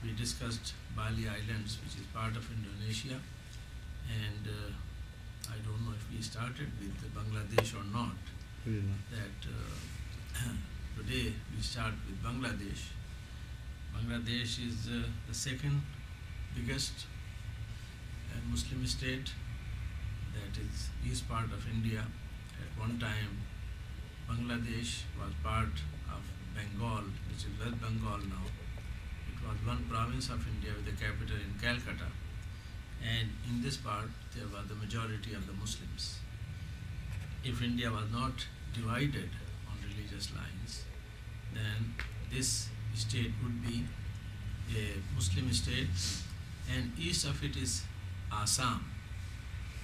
we discussed Bali Islands, which is part of Indonesia, and I don't know if we started with Bangladesh or not. Really not. That today we start with Bangladesh. Bangladesh is the second biggest Muslim state, that is east part of India. At one time, Bangladesh was part of Bengal, which is West Bengal now. It was one province of India with the capital in Calcutta. And in this part, there was the majority of the Muslims. If India was not divided on religious lines, then this state would be a Muslim state, and east of it is Assam.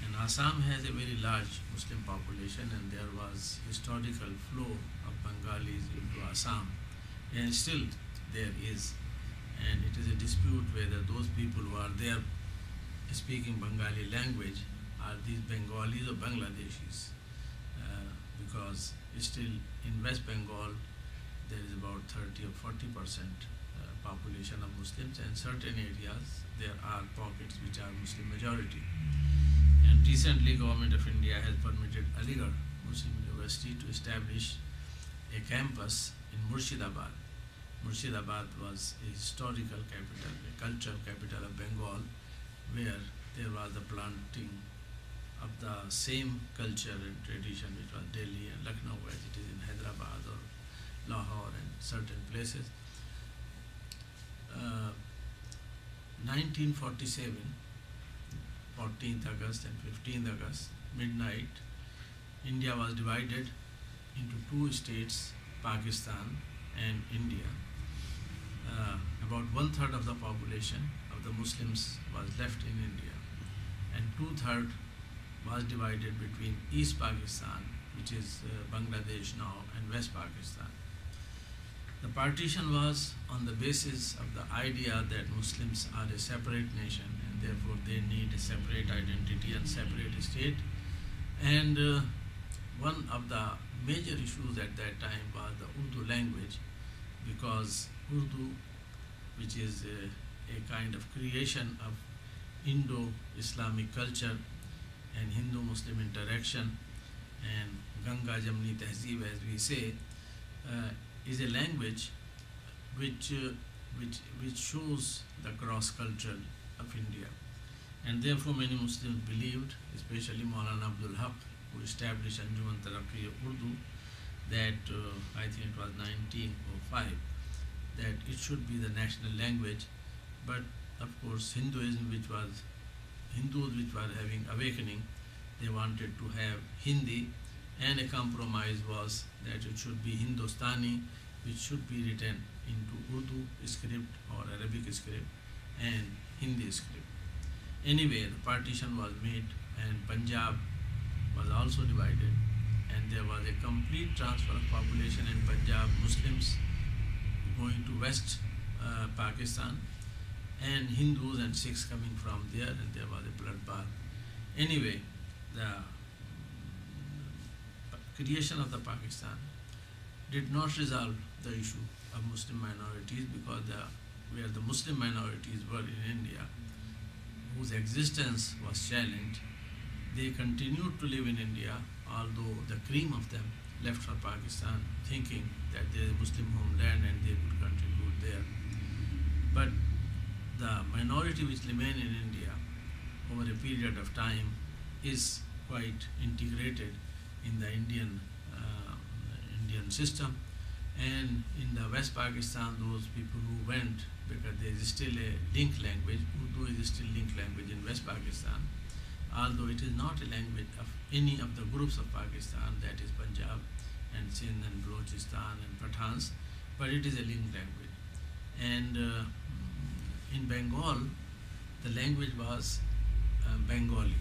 And Assam has a very large Muslim population, and there was historical flow of Bengalis into Assam, and still there is. And it is a dispute whether those people who are there speaking Bengali language are these Bengalis or Bangladeshis, because still in West Bengal there is about 30 or 40% population of Muslims, and certain areas there are pockets which are Muslim majority. And recently Government of India has permitted Aligarh Muslim University to establish a campus in Murshidabad. Murshidabad was a historical capital, a cultural capital of Bengal, where there was the planting of the same culture and tradition which was Delhi and Lucknow, as it is in Hyderabad or Lahore and certain places. 1947, 14th August and 15th August, midnight, India was divided into two states, Pakistan and India. About 1/3 of the population of the Muslims was left in India, and 2/3 was divided between East Pakistan, which is Bangladesh now, and West Pakistan. The partition was on the basis of the idea that Muslims are a separate nation, and therefore they need a separate identity and separate state. And one of the major issues at that time was the Urdu language, because Urdu, which is a kind of creation of Indo-Islamic culture and Hindu-Muslim interaction, and Ganga Jamni Tehzeeb, as we say, is a language which shows the cross culture of India. And therefore many Muslims believed, especially Maulana Abdul Haq, who established Anjuman Taraqi Urdu, that I think it was 1905, that it should be the national language. But of course Hindus which were having awakening, they wanted to have Hindi, and a compromise was that it should be Hindustani, which should be written into Urdu script or Arabic script and Hindi script. Anyway, the partition was made, and Punjab was also divided, and there was a complete transfer of population in Punjab, Muslims going to West Pakistan, and Hindus and Sikhs coming from there, and there was a bloodbath. Anyway, the creation of the Pakistan did not resolve the issue of Muslim minorities, because where the Muslim minorities were in India, whose existence was challenged, they continued to live in India, although the cream of them left for Pakistan, thinking that there is a Muslim homeland and they could contribute there. But the minority which remain in India over a period of time is quite integrated in the Indian system. And in the West Pakistan, those people who went, because there is still a link language, Urdu is still link language in West Pakistan, although it is not a language of any of the groups of Pakistan, that is Punjab and Sindh and Balochistan and Pathans, but it is a link language. And in Bengal, the language was Bengali.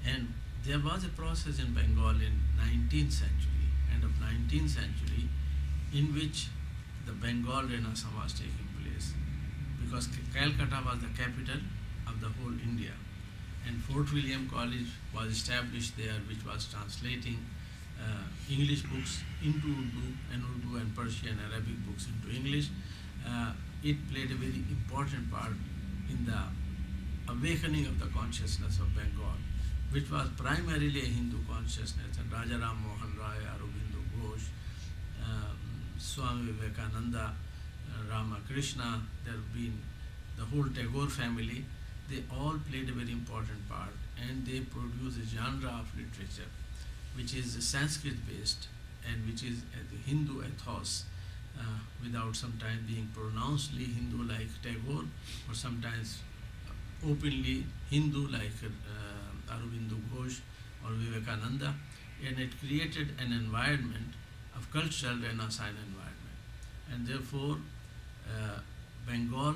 And there was a process in Bengal in 19th century, end of 19th century, in which the Bengal Renaissance was taking place, because Calcutta was the capital of the whole India, and Fort William College was established there, which was translating English books into Urdu and Persian Arabic books into English. it played a very important part in the awakening of the consciousness of Bengal, which was primarily a Hindu consciousness, and Raja Ram Mohan Rai, Aurobindo Ghosh, Swami Vivekananda, Ramakrishna, there have been the whole Tagore family, they all played a very important part, and they produced a genre of literature which is Sanskrit based and which is the Hindu ethos, without sometimes being pronouncedly Hindu like Tagore, or sometimes openly Hindu like Aurobindo Ghosh or Vivekananda, and it created an environment of cultural Renaissance environment, and therefore Bengal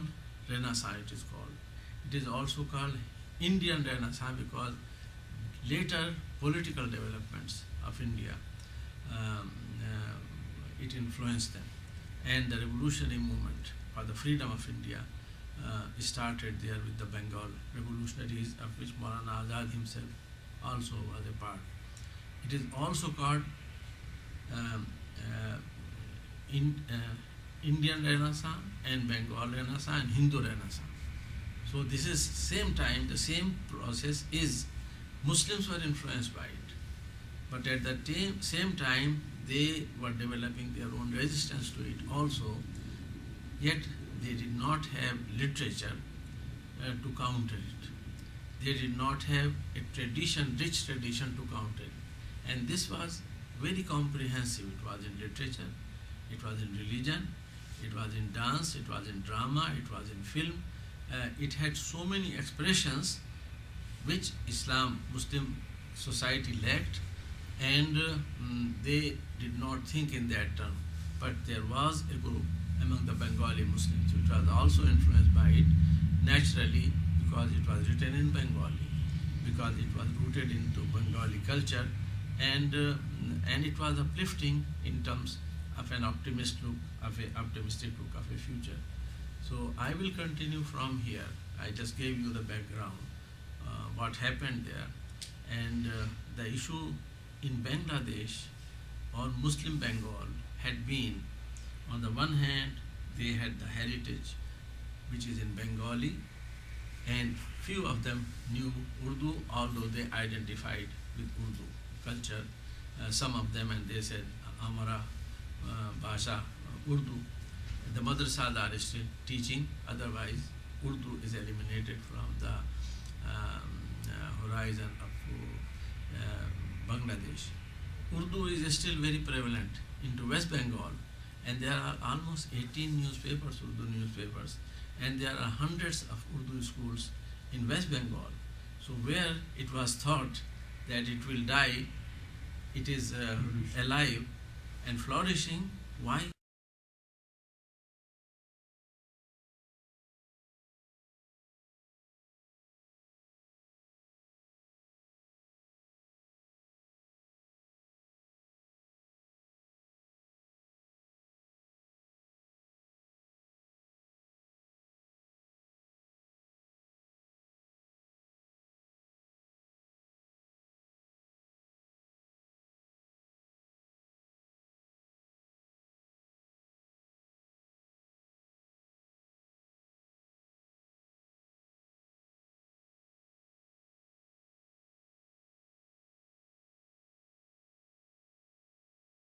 Renaissance it is called. It is also called Indian Renaissance because later political developments of India it influenced them, and the revolutionary movement for the freedom of India started there with the Bengal revolutionaries, of which Maulana Azad himself also was a part. It is also called Indian Renaissance and Bengal Renaissance and Hindu Renaissance. So this is same time, the same process is, Muslims were influenced by it, but at the same time they were developing their own resistance to it also, yet they did not have literature to counter it. They did not have a tradition, rich tradition to counter it. And this was very comprehensive. It was in literature, it was in religion, it was in dance, it was in drama, it was in film. It had so many expressions which Muslim society lacked, and they did not think in that term. But there was a group among the Bengali Muslims which was also influenced by it, naturally, because it was written in Bengali, because it was rooted into Bengali culture, and it was uplifting in terms of an optimistic look of a future. So I will continue from here. I just gave you the background, what happened there, and the issue in Bangladesh or Muslim Bengal had been, on the one hand, they had the heritage which is in Bengali, and few of them knew Urdu, although they identified with Urdu culture. Some of them, and they said, Amara Bhasha, Urdu. The madrasas are still teaching, otherwise Urdu is eliminated from the horizon of Bangladesh. Urdu is still very prevalent into West Bengal, and there are almost 18 newspapers, Urdu newspapers, and there are hundreds of Urdu schools in West Bengal. So where it was thought that it will die, it is alive and flourishing. Why?